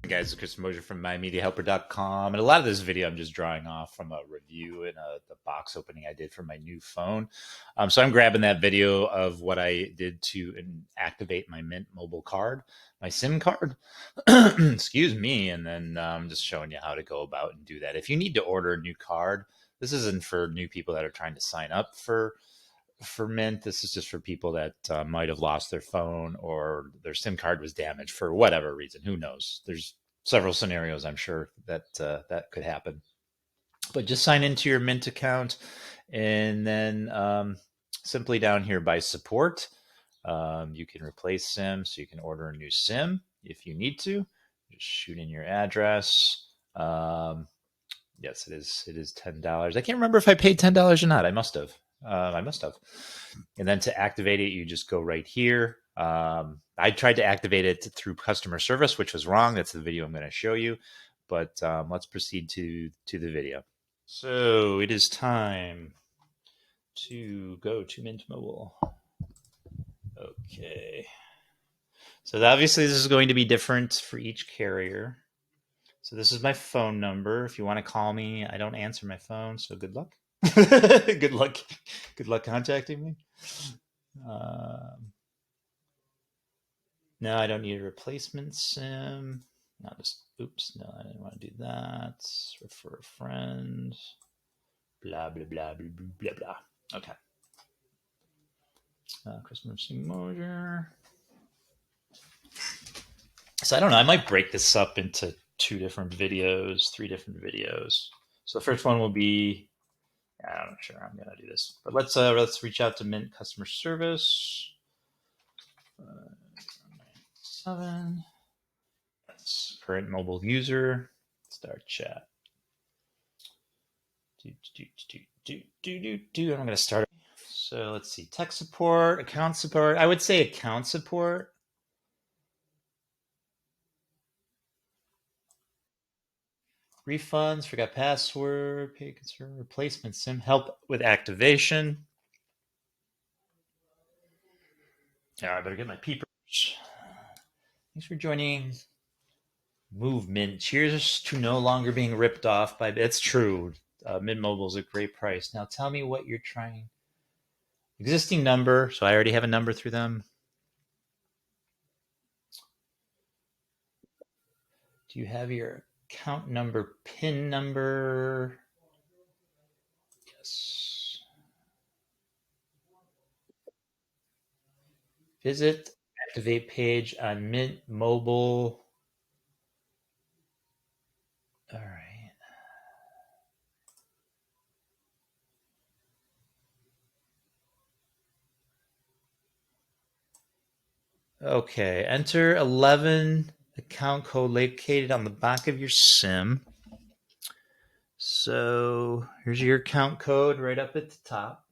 Hey guys, it's Chris Mosier from MyMediaHelper.com, and a lot of this video I'm just drawing off from a review and the box opening I did for my new phone. So I'm grabbing that video of what I did to activate my Mint mobile card, my SIM card, excuse me, and then just showing you how to go about and do that. If you need to order a new card, this isn't for new people that are trying to sign up for Mint. This is just for people that might have lost their phone or their SIM card was damaged for whatever reason. Who knows? There's several scenarios I'm sure that that could happen. But just sign into your Mint account, and then simply down here by support, you can replace SIM, so you can order a new SIM if you need to. Just shoot in your address. Yes, it is. It is $10. I can't remember if I paid $10 or not. I must have. I must have. And then to activate it, you just go right here. I tried to activate it through customer service, which was wrong. That's the video I'm going to show you. But let's proceed to the video. So it is time to go to Mint Mobile. Okay. So obviously this is going to be different for each carrier. So this is my phone number. If you want to call me, I don't answer my phone, so good luck. Good luck. Good luck contacting me. No, I don't need a replacement SIM. No, just oops. No, I didn't want to do that. Refer a friend. Blah blah blah blah blah blah blah. Okay. Christmas Mosier. So I don't know. I might break this up into 2 different videos, 3 different videos. So the first one will be. I'm not sure I'm gonna do this, but let's reach out to Mint customer service. 7. That's current mobile user. Start chat. I'm gonna start. So let's see. Tech support, account support. I would say account support. Refunds, forgot password, pay concern, replacement SIM, help with activation. Yeah, I better get my peepers. Thanks for joining Movement. Cheers to no longer being ripped off by. It's true. Mint Mobile is a great price. Now tell me what you're trying. Existing number. So I already have a number through them. Do you have your account number, PIN number? Yes. Visit activate page on Mint Mobile. All right. Okay. Enter 11 account code located on the back of your SIM. So here's your account code right up at the top.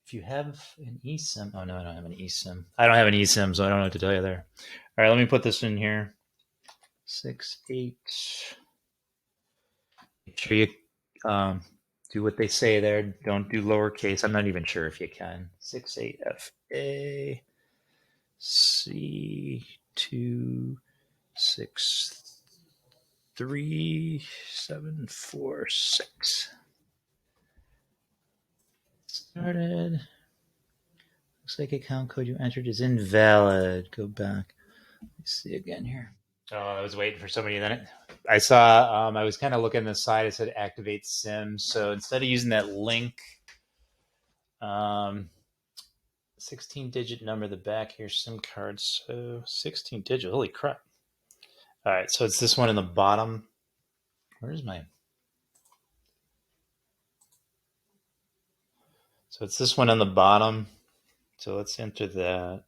If you have an eSIM, oh no, I don't have an eSIM. I don't have an eSIM, so I don't know what to tell you there. All right, let me put this in here. 68. Make sure you do what they say there. Don't do lowercase. I'm not even sure if you can. 68FA C263 746. Started. Looks like account code you entered is invalid. Go back. Let's see again here. Oh, I was waiting for somebody. Then I saw. I was kind of looking at the side. It said activate SIM. So instead of using that link, 16-digit number the back of your SIM card. So 16-digit. Holy crap! All right. So it's this one in the bottom. Where's my? So it's this one on the bottom. So let's enter that.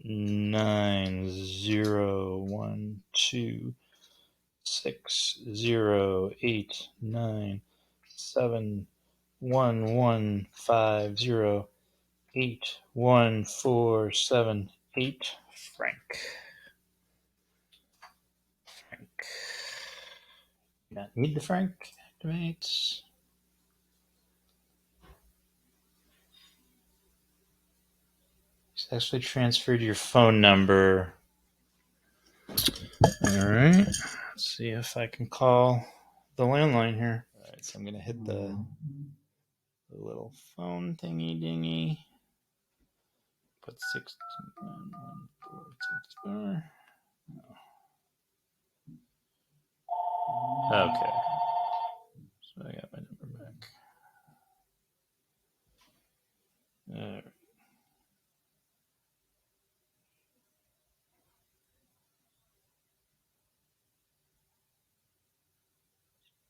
8901268197115081478 Frank. Not need the Frank. Activate. It's actually transferred your phone number. All right. Let's see if I can call the landline here. All right, so I'm going to hit the little phone thingy dingy. Put 6211464. Okay. So I got my number back. All right.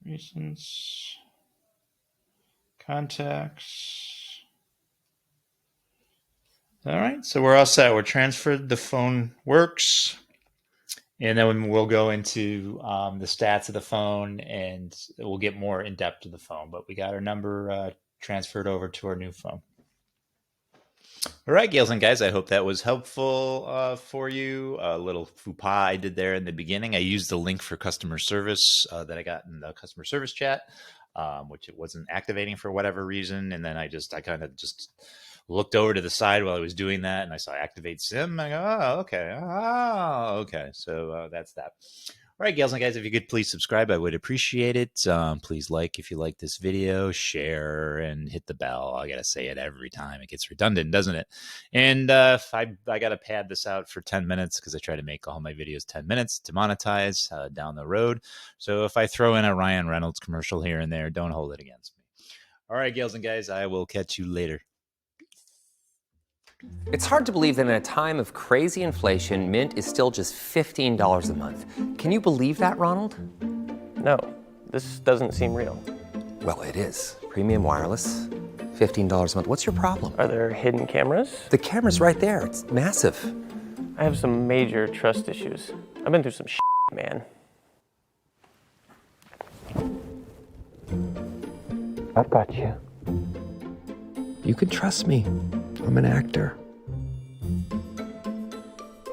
Recents. Contacts. All right, so we're all set. We're transferred. The phone works. And then we'll go into the stats of the phone, and we'll get more in depth to the phone. But we got our number transferred over to our new phone. All right, gals and guys, I hope that was helpful for you. A little faux pas I did there in the beginning. I used the link for customer service that I got in the customer service chat, which it wasn't activating for whatever reason. And then I kind of just looked over to the side while I was doing that, and I saw activate SIM. I go, oh, okay. Oh, okay. So that's that. All right, gals and guys, if you could please subscribe, I would appreciate it. Please like if you like this video, share, and hit the bell. I got to say it every time. It gets redundant, doesn't it? And if I got to pad this out for 10 minutes because I try to make all my videos 10 minutes to monetize down the road. So if I throw in a Ryan Reynolds commercial here and there, don't hold it against me. All right, gals and guys, I will catch you later. It's hard to believe that in a time of crazy inflation, Mint is still just $15 a month. Can you believe that, Ronald? No, this doesn't seem real. Well, it is. Premium wireless, $15 a month. What's your problem? Are there hidden cameras? The camera's right there. It's massive. I have some major trust issues. I've been through some shit, man. I've got you. You can trust me. I'm an actor.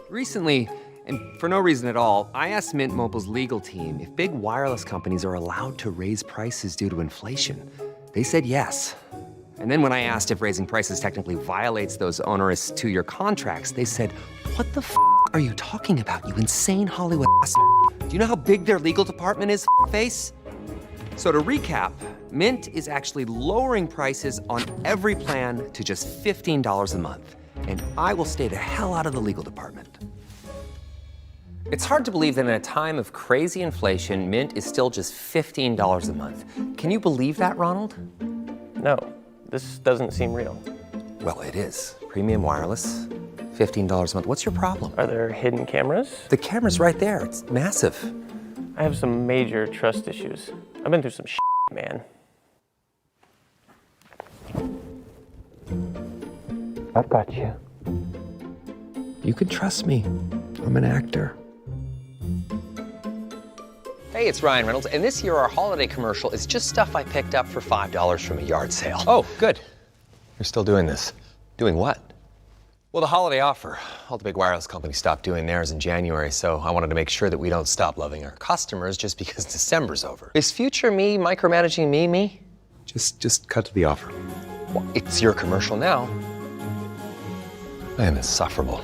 Recently, and for no reason at all, I asked Mint Mobile's legal team if big wireless companies are allowed to raise prices due to inflation. They said yes. And then when I asked if raising prices technically violates those onerous two-year contracts, they said, "What the f*** are you talking about, you insane Hollywood ass? Do you know how big their legal department is, face?" So to recap, Mint is actually lowering prices on every plan to just $15 a month. And I will stay the hell out of the legal department. It's hard to believe that in a time of crazy inflation, Mint is still just $15 a month. Can you believe that, Ronald? No, this doesn't seem real. Well, it is. Premium wireless, $15 a month. What's your problem? Are there hidden cameras? The camera's right there. It's massive. I have some major trust issues. I've been through some shit, man. I've got you. You can trust me. I'm an actor. Hey, it's Ryan Reynolds, and this year our holiday commercial is just stuff I picked up for $5 from a yard sale. Oh, good. You're still doing this. Doing what? Well, the holiday offer. All the big wireless companies stopped doing theirs in January, so I wanted to make sure that we don't stop loving our customers just because December's over. Is future me micromanaging me? Just cut to the offer. Well, it's your commercial now. I am insufferable.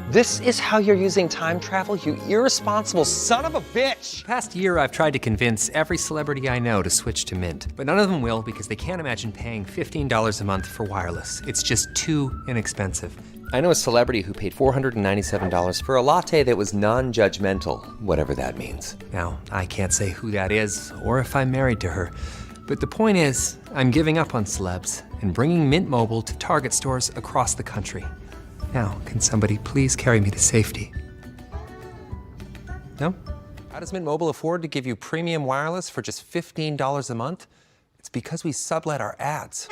This is how you're using time travel, you irresponsible son of a bitch! Past year, I've tried to convince every celebrity I know to switch to Mint, but none of them will because they can't imagine paying $15 a month for wireless. It's just too inexpensive. I know a celebrity who paid $497 for a latte that was non-judgmental, whatever that means. Now, I can't say who that is or if I'm married to her, but the point is, I'm giving up on celebs and bringing Mint Mobile to Target stores across the country. Now, can somebody please carry me to safety? No? How does Mint Mobile afford to give you premium wireless for just $15 a month? It's because we sublet our ads.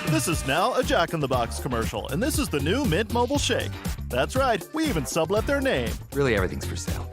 This is now a Jack in the Box commercial, and this is the new Mint Mobile Shake. That's right, we even sublet their name. Really, everything's for sale.